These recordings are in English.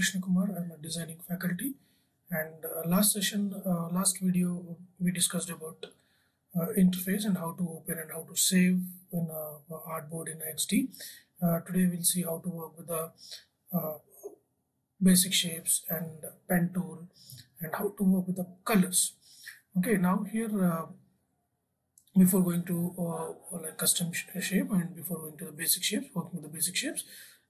Krishna Kumar. I'm a designing faculty, and last video, we discussed about interface and how to open and how to save in artboard in XD. Today we'll see how to work with the uh, basic shapes and pen tool and how to work with the colors. Okay, now here before going to like custom shape and before going to the basic shapes, working with the basic shapes,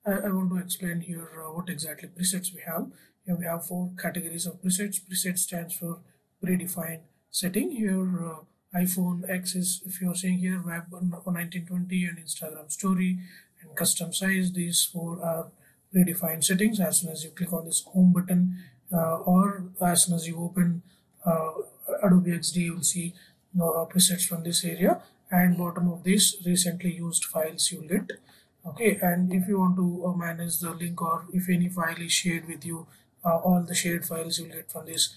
I want to explain here what exactly presets we have. Here we have 4 categories of presets. Preset stands for predefined setting. Here iPhone X is, if you're seeing here, web on 1920 and Instagram story and custom size. These 4 are predefined settings. As soon as you click on this home button or as soon as you open Adobe XD, you will see presets from this area, and bottom of this recently used files you will get. Okay, and if you want to manage the link, or if any file is shared with you, all the shared files you will get from this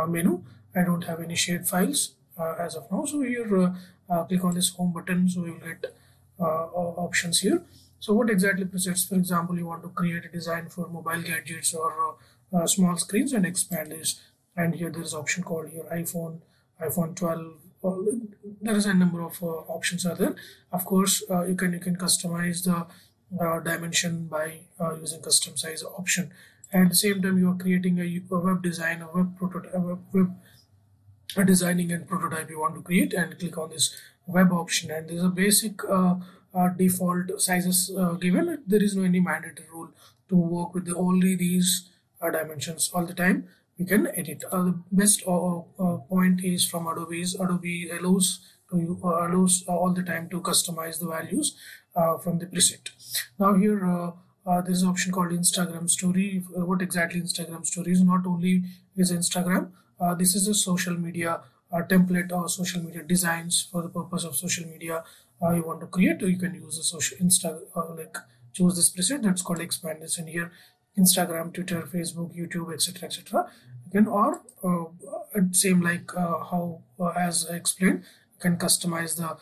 menu. I don't have any shared files as of now, so here click on this home button, so you will get options here. So what exactly presets? For example, you want to create a design for mobile gadgets or small screens and expand this, and here there is option called here iPhone 12. There is a number of options are there. Of course, you can customize the dimension by using custom size option. At the same time, you are creating a web design, a web prototype, a designing and prototype you want to create, and click on this web option. And there is a basic default sizes given. There is no any mandatory rule to work with only these dimensions all the time. We can edit. The best point is from Adobe is Adobe allows all the time to customize the values from the preset. Now here there is an option called Instagram story. What exactly Instagram story is? Not only is Instagram, this is a social media template or social media designs for the purpose of social media you want to create. You can use the social like choose this preset that's called expand this, and here Instagram, Twitter, Facebook, YouTube, etc., etc. You can, or same like how as I explained, you can customize the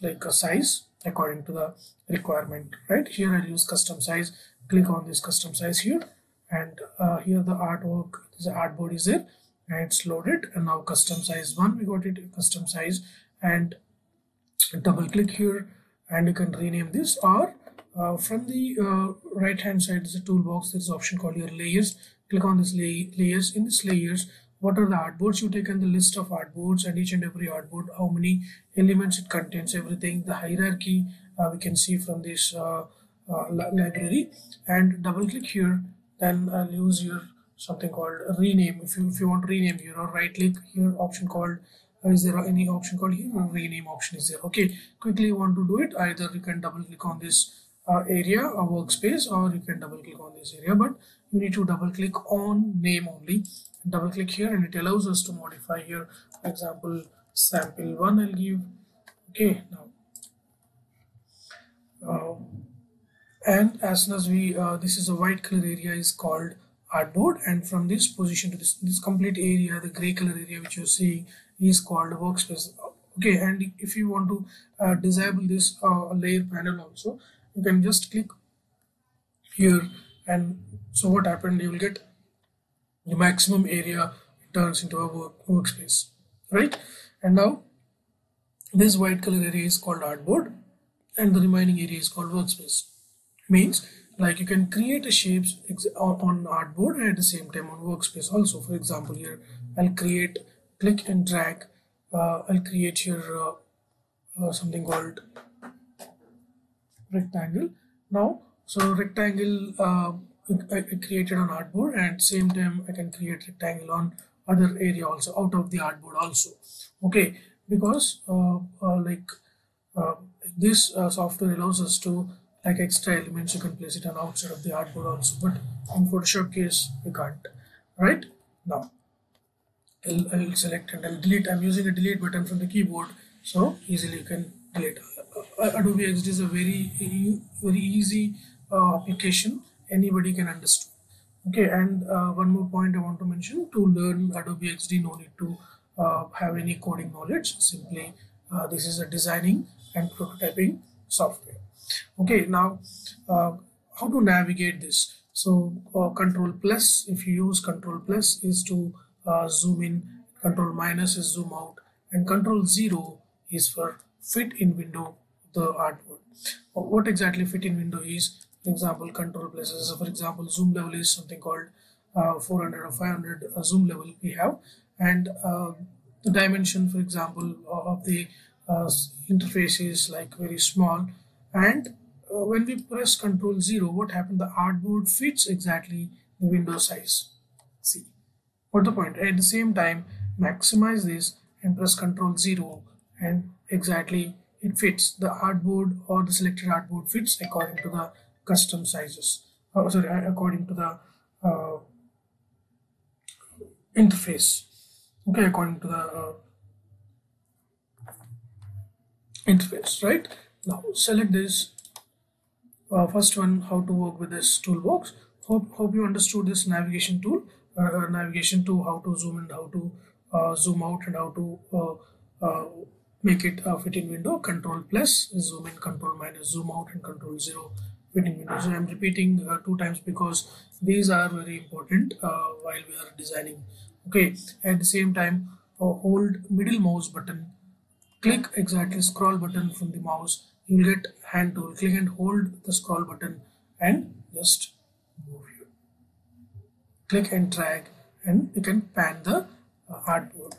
like a size according to the requirement. Right here, I'll use custom size. Click on this custom size here, and here the artwork, the artboard is there, and it's loaded. And now custom size 1, we got it custom size, and double click here, and you can rename this, or from the right hand side is a toolbox. There's an option called your layers. Click on this layers. In this layers, what are the artboards you taken, the list of artboards, and each and every artboard, how many elements it contains, everything, the hierarchy we can see from this library. And double click here, then I'll use your something called rename. If you want to rename here, or right click here, option called is there any option called here, or rename option is there. Okay, quickly you want to do it, either you can double click on this area or workspace, or you can double click on this area, but you need to double click on name only. Double click here, and it allows us to modify here. For example, sample 1 I'll give. Okay, now and as soon as we this is a white color area is called artboard, and from this position to this complete area, the gray color area which you see is called workspace. Okay, and if you want to disable this layer panel also, you can just click here, and so what happened, you will get the maximum area turns into a workspace, right? And now this white color area is called artboard, and the remaining area is called workspace. Means like you can create a shapes on artboard and at the same time on workspace also. For example, here I'll create, click and drag, I'll create here something called rectangle. Now so rectangle I created on artboard, and at the same time I can create rectangle on other area also out of the artboard also. Okay, because this software allows us to like extra elements, you can place it on outside of the artboard also, but in Photoshop case we can't. Right now I'll select and I'll delete. I'm using a delete button from the keyboard, so easily you can delete. Adobe XD is a very easy application, anybody can understand. Okay, and one more point I want to mention: to learn Adobe XD, no need to have any coding knowledge. Simply this is a designing and prototyping software. Okay, now how to navigate this? So control plus, if you use control plus, is to zoom in, control minus is zoom out, and control 0 is for fit in window the artboard. What exactly fit in window is? For example, control plus is, for example, zoom level is something called 400 or 500 zoom level we have, and the dimension, for example, of the interface is like very small, and when we press control 0, what happened? The artboard fits exactly the window size. See what the point? At the same time, maximize this and press control 0, and exactly it fits the artboard, or the selected artboard fits according to the custom sizes. According to the interface. Okay, according to the interface, right? Now select this. First one, how to work with this toolbox. Hope you understood this navigation tool, navigation to how to zoom in, how to zoom out, and how to make it fit in window. Control plus zoom in, control minus zoom out, and control 0 fit in window. So I'm repeating 2 times because these are very important while we are designing. Okay, at the same time, hold middle mouse button, click exactly scroll button from the mouse, you will get hand tool, click and hold the scroll button and just move here, click and drag, and you can pan the artboard.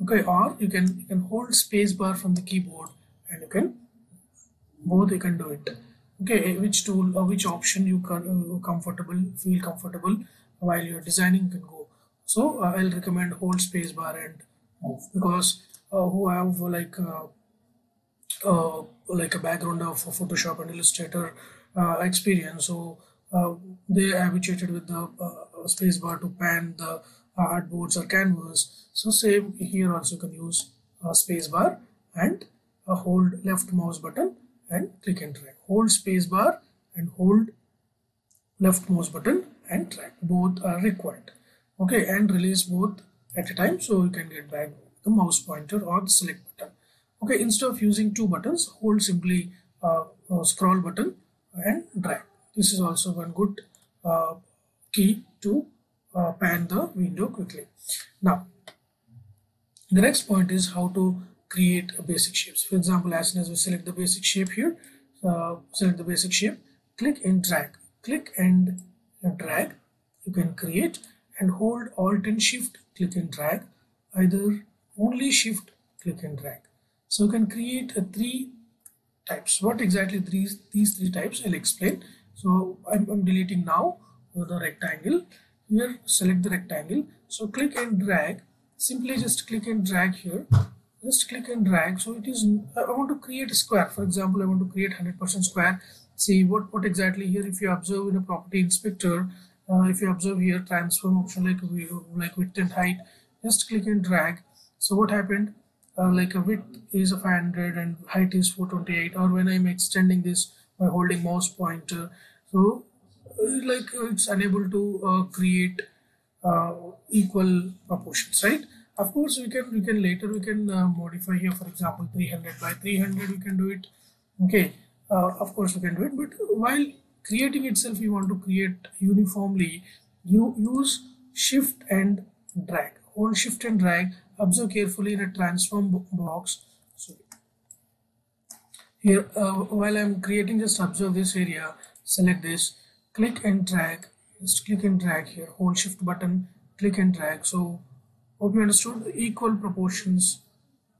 Okay, or you can hold spacebar from the keyboard, and you can both, you can do it. Okay, which tool or which option you can feel comfortable while you're designing, can go. So I'll recommend hold spacebar and move, because who have like a background of Photoshop and Illustrator experience, so they are habituated with the spacebar to pan the artboards or canvas. So same here, also you can use spacebar and hold left mouse button and click and drag. Hold spacebar and hold left mouse button and drag. Both are required. Okay, and release both at a time, so you can get back the mouse pointer or the select button. Okay, instead of using 2 buttons, hold simply scroll button and drag. This is also one good key to pan the window quickly. Now, the next point is how to create a basic shapes. For example, as soon as we select the basic shape here, select the basic shape, click and drag. Click and drag, you can create, and hold Alt and Shift, click and drag, either only Shift, click and drag. So you can create 3 types. What exactly these 3 types, I'll explain. So I'm deleting now the rectangle. Here select the rectangle. So click and drag. Simply just click and drag here. Just click and drag. So it is, I want to create a square. For example, I want to create 100% square. See what exactly here, if you observe in a property inspector, if you observe here transform option, like width and height, just click and drag. So what happened, like a width is 500 and height is 428, or when I'm extending this by holding mouse pointer, so it's unable to create equal proportions, right? Of course we can later modify here, for example 300 by 300 we can do it. Okay, of course we can do it, but while creating itself, you want to create uniformly, you use shift and drag. Hold shift and drag, observe carefully in a transform box. So here while I'm creating, just observe this area, select this, click and drag, just click and drag here, hold shift button, click and drag. So hope you understood, equal proportions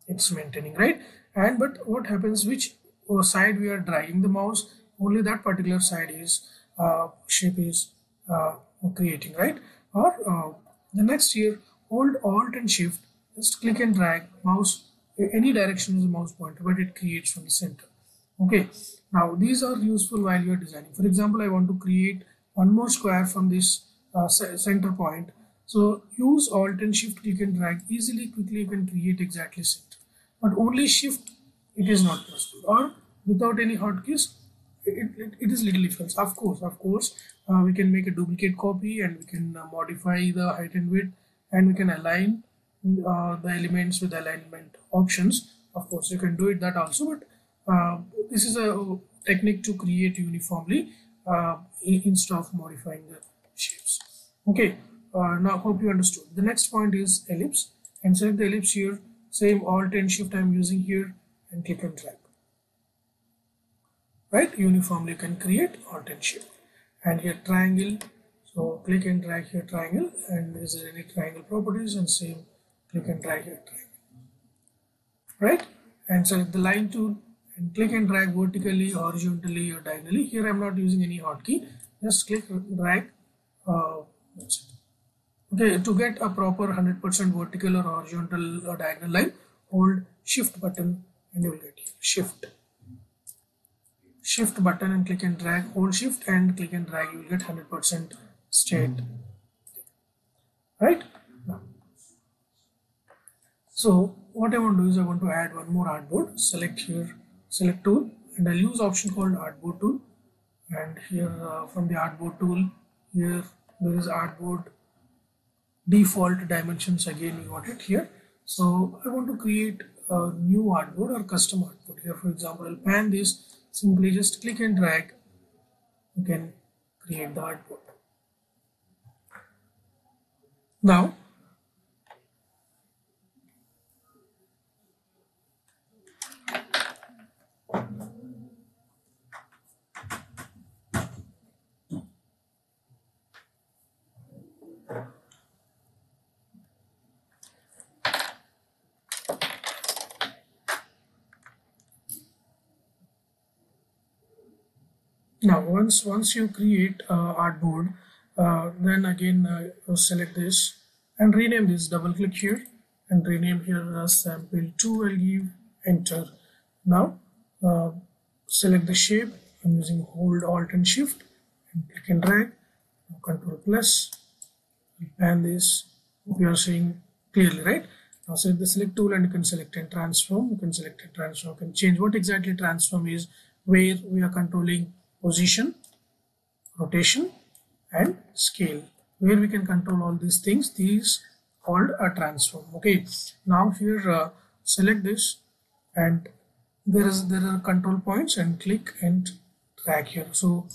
it's maintaining, right? And but what happens, which side we are dragging the mouse, only that particular side is shape is creating, right? Or the next here, hold Alt and Shift, just click and drag, mouse any direction is a mouse pointer, but it creates from the center. Okay, now these are useful while you are designing. For example, I want to create one more square from this center point. So use Alt and Shift, click and drag, easily, quickly you can create exactly center. But only Shift, it is not possible, or without any hotkeys, it is little difference. Of course, we can make a duplicate copy, and we can modify the height and width, and we can align the elements with alignment options. Of course, you can do it that also, but this is a technique to create uniformly instead of modifying the shapes. Okay, now hope you understood. The next point is ellipse, and select the ellipse here. Same Alt and Shift I am using here, and click and drag. Right, uniformly you can create Alt and Shift. And here triangle, so click and drag here triangle, and is there any triangle properties, and same click and drag here triangle. Right, and select the line tool and click and drag vertically, horizontally or diagonally. Here I am not using any hotkey, just click drag. That's it. Okay, to get a proper 100% vertical or horizontal or diagonal line, hold Shift button and you will get here. Shift button and click and drag, hold Shift and click and drag, you will get 100% straight. Right? So what I want to do is I want to add one more artboard. Select here, select tool, and I'll use option called artboard tool. And here from the artboard tool, here there is artboard default dimensions. Again we got it here. So I want to create a new artboard or custom artboard. Here for example I'll pan this, simply just click and drag, you can create the artboard. Now once you create artboard, then again select this and rename this. Double click here and rename here sample 2. I'll give enter. Now select the shape. I'm using hold Alt and Shift and click and drag. Now Control plus. Pan this. We are seeing clearly, right? Now select the select tool and you can select and transform. You can select and transform. You can change what exactly transform is, where we are controlling position, rotation and scale. Where we can control all these things, these called a transform. Okay, now here select this and there are control points and click and drag here. So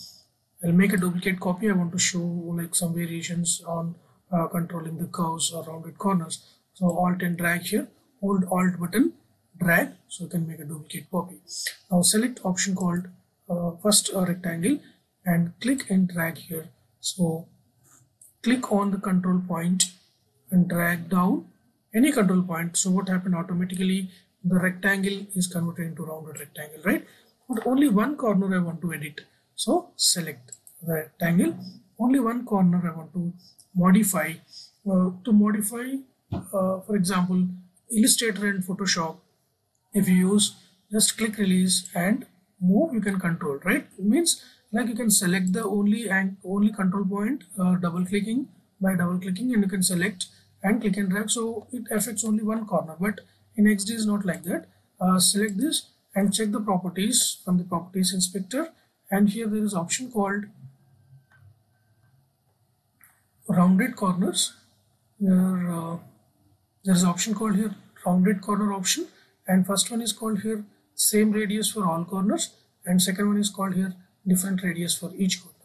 I'll make a duplicate copy. I want to show like some variations on controlling the curves or rounded corners. So Alt and drag here, hold Alt button, drag, so you can make a duplicate copy. Now select option called first rectangle and click and drag here. So click on the control point and drag down any control point. So what happened, automatically the rectangle is converted into rounded rectangle, right? But only one corner I want to edit. So select the rectangle, only one corner I want to modify. For example, Illustrator and Photoshop, if you use just click release and move, you can control, right? It means like you can select the only control point double clicking, and you can select and click and drag, so it affects only one corner. But in XD is not like that. Select this and check the properties from the properties inspector, and here there is option called rounded corners. There is option called here rounded corner option, and first one is called here same radius for all corners, and second one is called here different radius for each corner.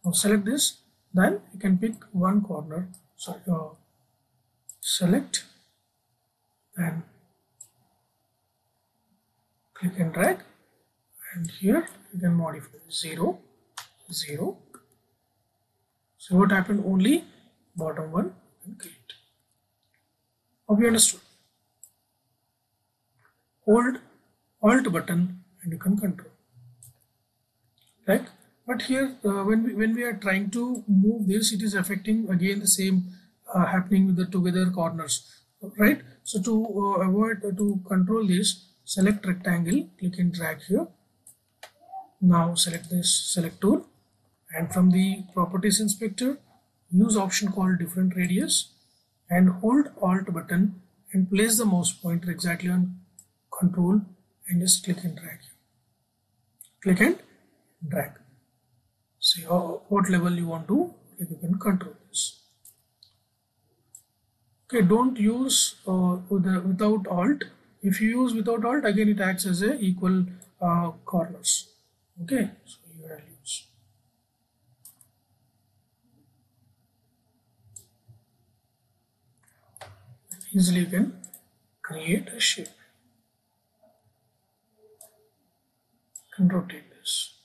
Now select this, then you can pick one corner. So select and click and drag, and here you can modify 0, 0. So what happened, only bottom one and create. Hope you understood. Hold Alt button and you can control, right? But here when we are trying to move this, it is affecting again the same happening with the together corners, right? So to control this, select rectangle, click and drag here. Now select this select tool, and from the properties inspector use option called different radius and hold Alt button and place the mouse pointer exactly on control and just click and drag. Click and drag. See what level you want to, you can control this. Okay, don't use without Alt. If you use without Alt, again it acts as a equal corners. Okay, so here I'll use. easily you can create a shape and rotate this.